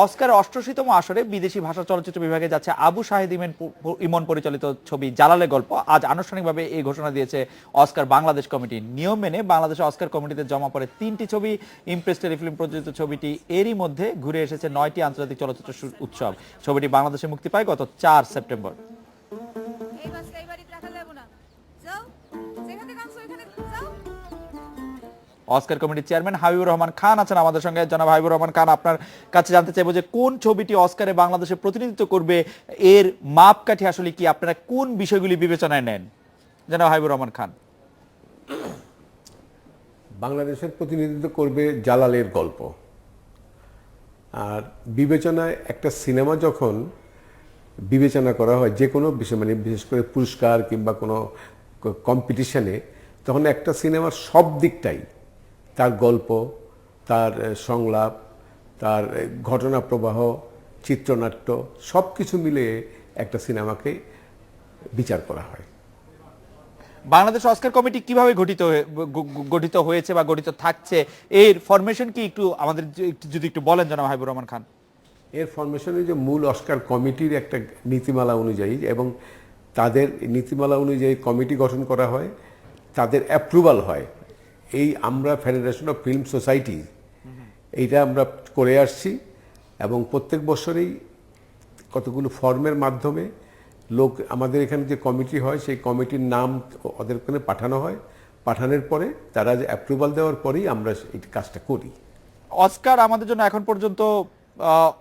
অস্কারের ৮৮তম আসরে বিদেশি ভাষা চলচ্চিত্র বিভাগে যাচ্ছে আবু শাহেদ ইমন পরিচালিত ছবি জালালের গল্প। আজ আনুষ্ঠানিকভাবে এই ঘোষণা দিয়েছে অস্কার বাংলাদেশ কমিটি। নিয়ম মেনে বাংলাদেশের অস্কার কমিটিতে জমা পড়ে ৩টি ছবি। ইমপ্রেস টেলিফিল্ম প্রযোজিত ছবিটি এরই মধ্যে ঘুরে এসেছে ৯টি আন্তর্জাতিক চলচ্চিত্র উৎসব। ছবিটি বাংলাদেশে মুক্তি পায় গত ৪ সেপ্টেম্বর। অস্কার কমিটির চেয়ারম্যান হাবিবুর রহমান খান আছেন আমাদের সঙ্গে। জনাব হাবিবুর রহমান খান, আপনার কাছে জানতে চাইবো যে কোন ছবিটি অস্কারে বাংলাদেশের প্রতিনিধিত্ব করবে, এর মাপকাঠি আসলে কি, আপনারা কোন বিষয়গুলি বিবেচনায় নেন? জনাব হাবিবুর রহমান খান। বাংলাদেশের প্রতিনিধিত্ব করবে জালালের গল্প। আর বিবেচনায় একটা সিনেমা যখন বিবেচনা করা হয় যে কোনো বিষয়, মানে বিশেষ করে পুরস্কার কিংবা কোনো কম্পিটিশনে, তখন একটা সিনেমার সব দিকটাই, তার গল্প, তার সংলাপ, তার ঘটনা প্রবাহ, চিত্রনাট্য, সব কিছু মিলিয়ে একটা সিনেমাকে বিচার করা হয়। বাংলাদেশ অস্কার কমিটি কিভাবে গঠিত হয়েছে বা গঠিত থাকছে, এর ফরমেশন কি একটু আমাদের যদি একটু বলেন জনাব হাবিবুর রহমান খান। এর ফরমেশনে যে মূল অস্কার কমিটির একটা নীতিমালা অনুযায়ী, এবং তাদের নীতিমালা অনুযায়ী কমিটি গঠন করা হয়, তাদের অ্যাপ্রুভাল হয়। এই আমরা ফেডারেশন অফ ফিল্ম সোসাইটি এইটা আমরা করে আসছি, এবং প্রত্যেক বছরেই কতগুলো ফর্মের মাধ্যমে লোক, আমাদের এখানে যে কমিটি হয় সেই কমিটির নাম ওদের ওখানে পাঠানো হয়। পাঠানোর পরে তারা যে অ্যাপ্রুভাল দেওয়ার পরেই আমরা এই কাজটা করি। অস্কার আমাদের জন্য এখন পর্যন্ত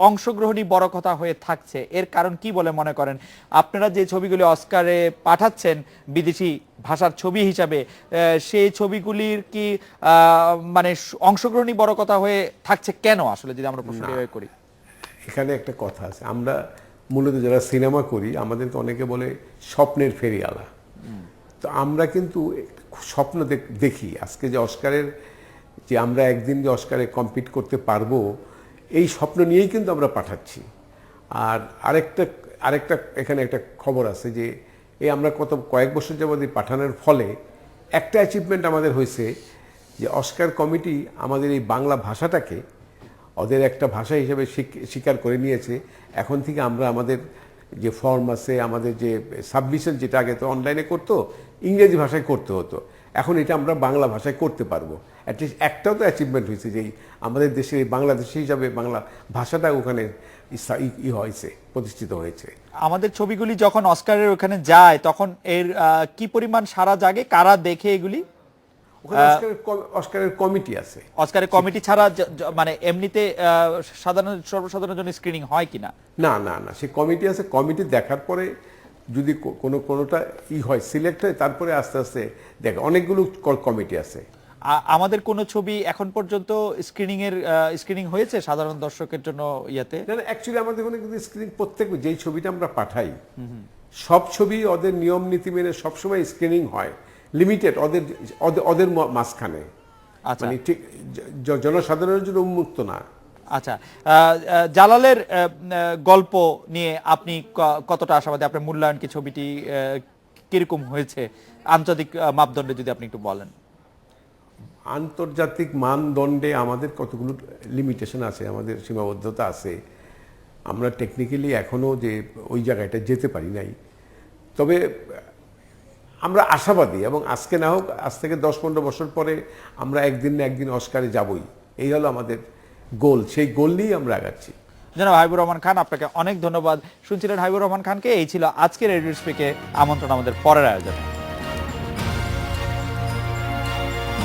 অংশগ্রহণই বড় কথা হয়ে থাকছে, এর কারণ কি বলে মনে করেন? আপনারা যে ছবিগুলি অস্কারে পাঠাচ্ছেন বিদেশি ভাষার ছবি হিসাবে, সেই ছবিগুলির কি মানে অংশগ্রহণই বড় কথা হয়ে থাকছে কেন আসলে, যদি আমরা প্রশ্ন করি? এখানে একটা কথা আছে, আমরা মূলত যারা সিনেমা করি আমাদেরকে অনেকে বলে স্বপ্নের ফেরিওয়ালা। তো আমরা কিন্তু স্বপ্ন দেখি আজকে যে অস্কারের, যে আমরা একদিন যে অস্কারে কম্পিট করতে পারবো, এই স্বপ্ন নিয়েই কিন্তু আমরা পাঠাচ্ছি। আর আরেকটা এখানে একটা খবর আছে যে এই আমরা কয়েক বছর যাবত পাঠানোর ফলে একটা অ্যাচিভমেন্ট আমাদের হয়েছে, যে অস্কার কমিটি আমাদের এই বাংলা ভাষাটাকে ওদের একটা ভাষা হিসেবে স্বীকার করে নিয়েছে। এখন থেকে আমরা আমাদের যে ফর্ম আছে, আমাদের যে সাবমিশন, যেটা আগে তো অনলাইনে করতো, ইংরেজি ভাষায় করতে হতো, এখন এটা আমরা বাংলা ভাষায় করতে পারবো। অ্যাটলিস্ট একটাও তো অ্যাচিভমেন্ট হয়েছে যে আমাদের দেশে বাংলাদেশি হিসাবে বাংলা ভাষাটা ওখানে হয়েছে, প্রতিষ্ঠিত হয়েছে। আমাদের ছবিগুলি যখন অস্কারের ওখানে যায় তখন এর কি পরিমাণ সাড়া জাগে, কারা দেখে এগুলি? অস্কারের কমিটি আছে। অস্কারের কমিটি ছাড়া মানে এমনিতে সর্বসাধারণের জন্য স্ক্রিনিং হয় কিনা? না না না, সে কমিটি আছে। কমিটি দেখার পরে যদি কোনোটা হয়, সিলেক্ট হয়, তারপরে আস্তে আস্তে দেখে। অনেকগুলো কমিটি আছে। আমাদের কোন ছবি এখন পর্যন্ত স্ক্রিনিং হয়েছে সাধারণ দর্শকের জন্য ইয়াতে? না, অ্যাকচুয়ালি আমাদের কোনো স্ক্রিনিং, প্রত্যেক যেই ছবিটা আমরা পাঠাই সব ছবি ওদের নিয়ম নীতি মেনে সবসময় স্ক্রিনিং হয়, লিমিটেড ওদের মাঝখানে। আচ্ছা, মানে ঠিক জনসাধারণের জন্য উন্মুক্ত না। আচ্ছা, জালালের গল্প নিয়ে আপনি কতটা আশাবাদী? আপনার মূল্যায়ন কি ছবিটি কিরকম হয়েছে আন্তর্জাতিক মাপদণ্ডে, যদি আপনি একটু বলেন? আন্তর্জাতিক মানদণ্ডে আমাদের কতগুলো লিমিটেশন আছে, আমাদের সীমাবদ্ধতা আছে। আমরা টেকনিক্যালি এখনও যে ওই জায়গাটা যেতে পারি নাই। তবে আমরা আশাবাদী, এবং আজকে না হোক, আজ থেকে 10-15 বছর পরে আমরা একদিন না একদিন অস্কারে যাবই। এই হলো আমাদের গোল, সেই গোল নিয়েই আমরা আগাচ্ছি। জনাব হাবিবুর রহমান খান, আপনাকে অনেক ধন্যবাদ। শুনছিলেন হাবিবুর রহমান খানকে। এই ছিল আজকের রেডিও স্পিকে আমন্ত্রণ আমাদের পরের আয়োজনে।